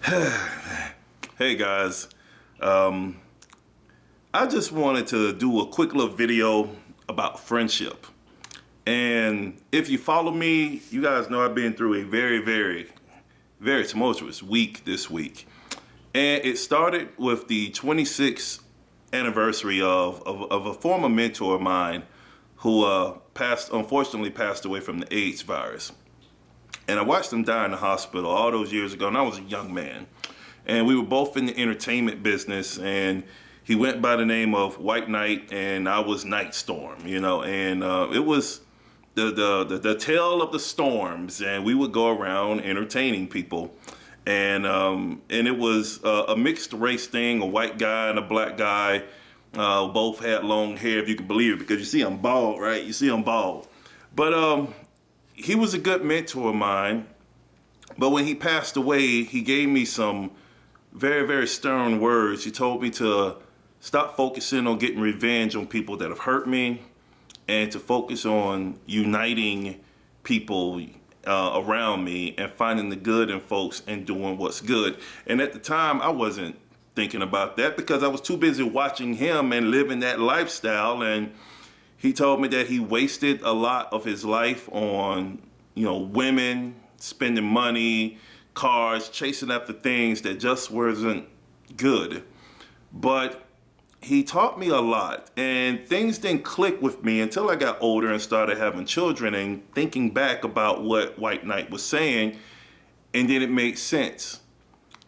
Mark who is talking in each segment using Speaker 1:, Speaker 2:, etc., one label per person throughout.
Speaker 1: Hey guys, I just wanted to do a quick little video about friendship. And if you follow me, you guys know I've been through a very tumultuous week this week. And it started with the 26th anniversary of a former mentor of mine who unfortunately passed away from the AIDS virus. And I watched him die in the hospital all those years ago, and I was a young man. And we were both in the entertainment business, and he went by the name of White Knight, and I was Nyghtstorm, you know, and it was the tale of the storms, and we would go around entertaining people. And it was a mixed race thing, a white guy and a black guy. Both had long hair, if you can believe it, because you see I'm bald, right? You see I'm bald. But he was a good mentor of mine. But when he passed away, he gave me some very stern words. He told me to stop focusing on getting revenge on people that have hurt me, and to focus on uniting people around me and finding the good in folks and doing what's good. And at the time, I wasn't thinking about that because I was too busy watching him and living that lifestyle. And he told me that he wasted a lot of his life on, you know, women, spending money, cars, chasing after things that just wasn't good. But he taught me a lot, and things didn't click with me until I got older and started having children and thinking back about what White Knight was saying, and then it made sense.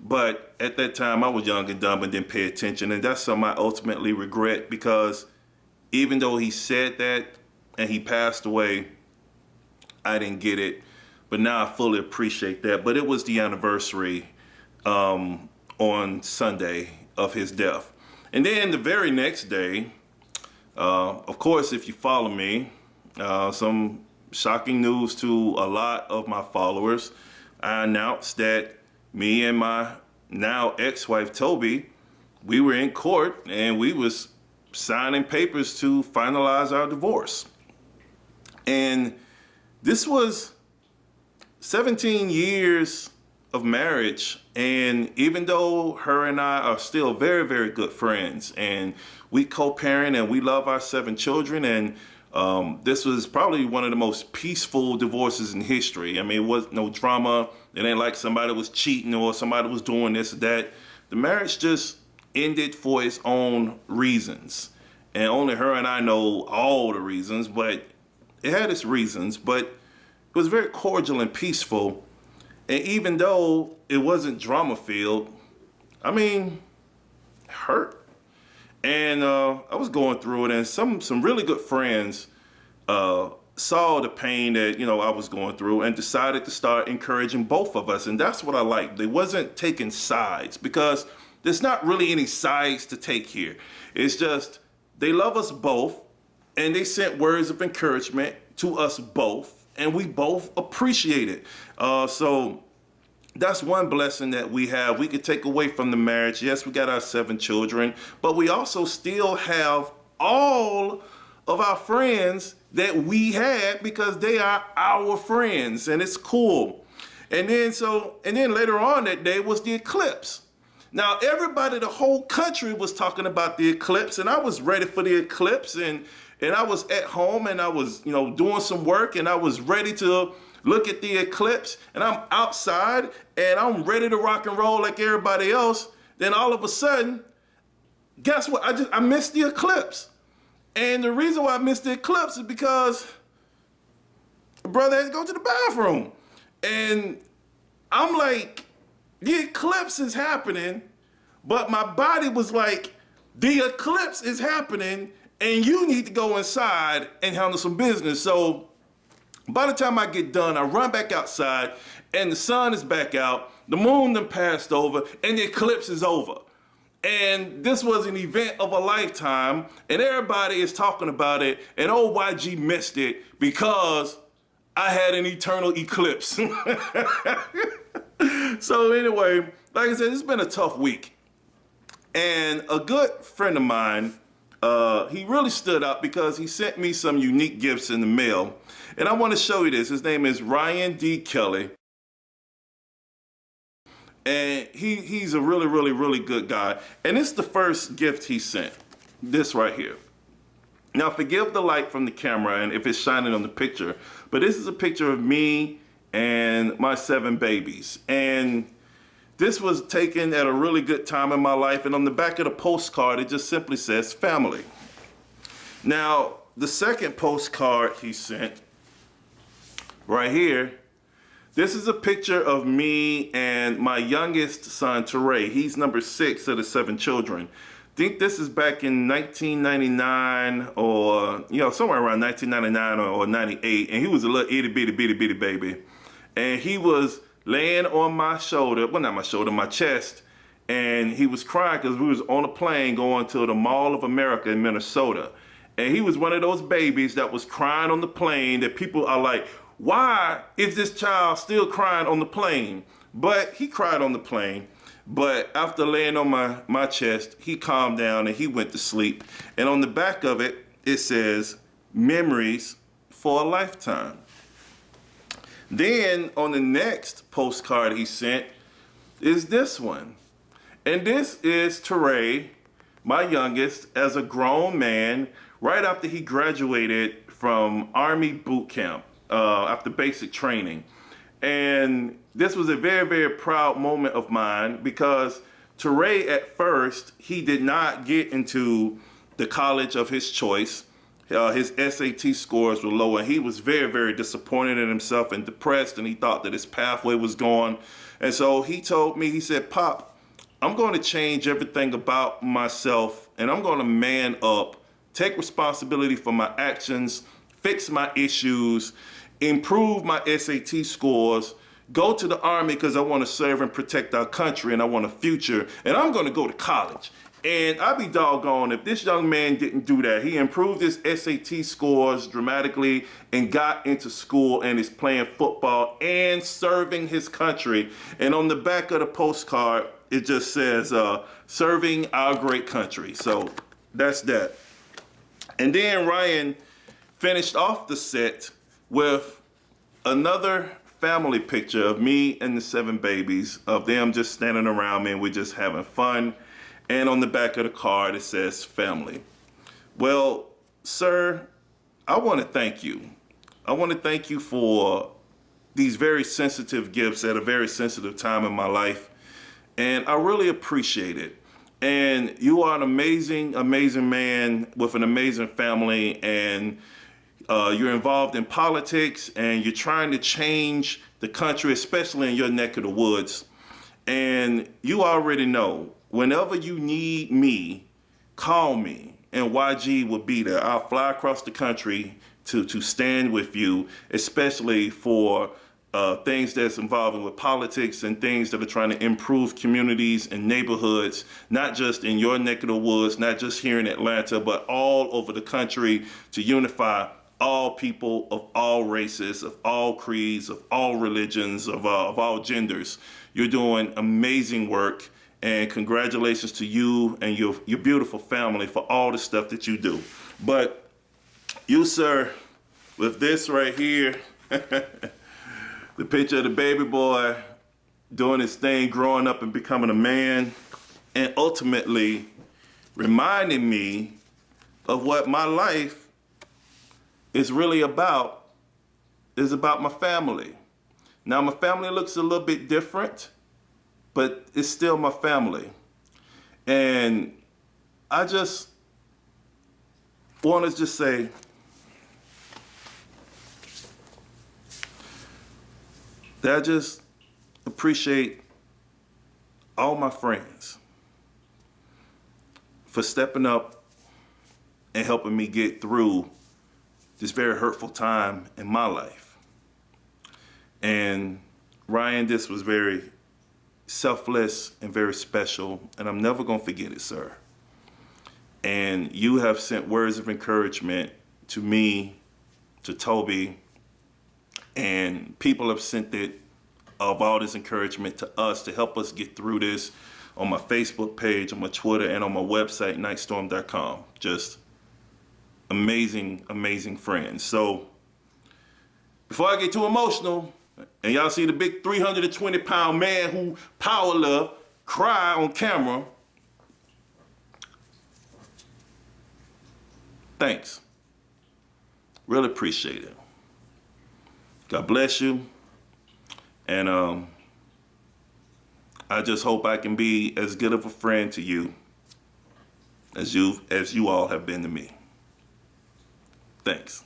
Speaker 1: But at that time, I was young and dumb and didn't pay attention, and that's something I ultimately regret, because even though he said that and he passed away, I didn't get it. But now I fully appreciate that. But it was the anniversary on Sunday of his death. And then the very next day, of course, if you follow me, some shocking news to a lot of my followers, I announced that me and my now ex-wife, Toby, we were in court and we was signing papers to finalize our divorce. And this was 17 years of marriage, and even though her and I are still very good friends, and we co-parent and we love our 7 children, and this was probably one of the most peaceful divorces in history. I mean, it was no drama. It ain't like somebody was cheating or somebody was doing this or that. The marriage just ended for its own reasons, and only her and I know all the reasons, but it had its reasons. But it was very cordial and peaceful. And even though it wasn't drama filled, I mean, it hurt. And I was going through it, and some really good friends saw the pain that, you know, I was going through and decided to start encouraging both of us. And that's what I liked. They wasn't taking sides, because there's not really any sides to take here. It's just they love us both, and they sent words of encouragement to us both. And we both appreciate it. So that's one blessing that we have. We could take away from the marriage. Yes, we got our 7 children, but we also still have all of our friends that we had, because they are our friends, and it's cool. And then later on that day was the eclipse. Now everybody, the whole country was talking about the eclipse, and I was ready for the eclipse, and I was at home, and I was, you know, doing some work, and I was ready to look at the eclipse, and I'm outside, and I'm ready to rock and roll like everybody else. Then all of a sudden, guess what? I missed the eclipse. And the reason why I missed the eclipse is because brother had to go to the bathroom. And I'm like, the eclipse is happening, but my body was like, the eclipse is happening, and you need to go inside and handle some business. So by the time I get done, I run back outside, and the sun is back out, the moon done passed over, and the eclipse is over. And this was an event of a lifetime, and everybody is talking about it, and old YG missed it because I had an eternal eclipse. So anyway, like I said, it's been a tough week. And a good friend of mine, he really stood out because he sent me some unique gifts in the mail. And I want to show you this. His name is Ryan D. Kelley. And he's a really, really, really good guy. And it's the first gift he sent. This right here. Now, forgive the light from the camera and if it's shining on the picture, but this is a picture of me and my 7 babies. And this was taken at a really good time in my life. And on the back of the postcard, it just simply says family. Now, the second postcard he sent right here, this is a picture of me and my youngest son, Teray. He's number 6 of the 7 children. I think this is back in 1999 or, somewhere around 1999 or 98. And he was a little itty bitty baby. And he was laying on my shoulder, well, not my shoulder, my chest. And he was crying because we was on a plane going to the Mall of America in Minnesota. And he was one of those babies that was crying on the plane that people are like, why is this child still crying on the plane? But he cried on the plane. But after laying on my chest, he calmed down and he went to sleep. And on the back of it, it says, memories for a lifetime. Then on the next postcard he sent is this one. And this is Teray, my youngest, as a grown man, right after he graduated from Army boot camp, after basic training. And this was a very, very proud moment of mine because Teray, at first, he did not get into the college of his choice. His SAT scores were low, and he was very, very disappointed in himself and depressed, and he thought that his pathway was gone. And so he told me, he said, Pop, I'm going to change everything about myself, and I'm going to man up, take responsibility for my actions, fix my issues, improve my SAT scores, go to the Army because I want to serve and protect our country and I want a future, and I'm going to go to college. And I'd be doggone if this young man didn't do that. He improved his SAT scores dramatically and got into school and is playing football and serving his country. And on the back of the postcard, it just says, serving our great country. So that's that. And then Ryan finished off the set with another family picture of me and the 7 babies, of them just standing around me and we're just having fun. And on the back of the card, it says family. Well, sir, I want to thank you. I want to thank you for these very sensitive gifts at a very sensitive time in my life. And I really appreciate it. And you are an amazing, amazing man with an amazing family. And you're involved in politics and you're trying to change the country, especially in your neck of the woods. And you already know, whenever you need me, call me and YG will be there. I'll fly across the country to stand with you, especially for things that's involving with politics and things that are trying to improve communities and neighborhoods, not just in your neck of the woods, not just here in Atlanta, but all over the country, to unify all people of all races, of all creeds, of all religions, of all genders. You're doing amazing work, and congratulations to you and your beautiful family for all the stuff that you do. But you, sir, with this right here, the picture of the baby boy doing his thing, growing up and becoming a man, and ultimately reminding me of what my life is really about, is about my family. Now, my family looks a little bit different, but it's still my family. And I just want to just say, that I just appreciate all my friends for stepping up and helping me get through this very hurtful time in my life. And Ryan, this was very selfless and very special, and I'm never gonna forget it, sir. And you have sent words of encouragement to me, to Toby, and people have sent it of all this encouragement to us to help us get through this on my Facebook page, on my Twitter, and on my website, Nyghtstorm.com. Just amazing, amazing friends. So before I get too emotional, And y'all see the big 320-pound man who power love cry on camera. Thanks. Really appreciate it. God bless you. And I just hope I can be as good of a friend to you as you all have been to me. Thanks.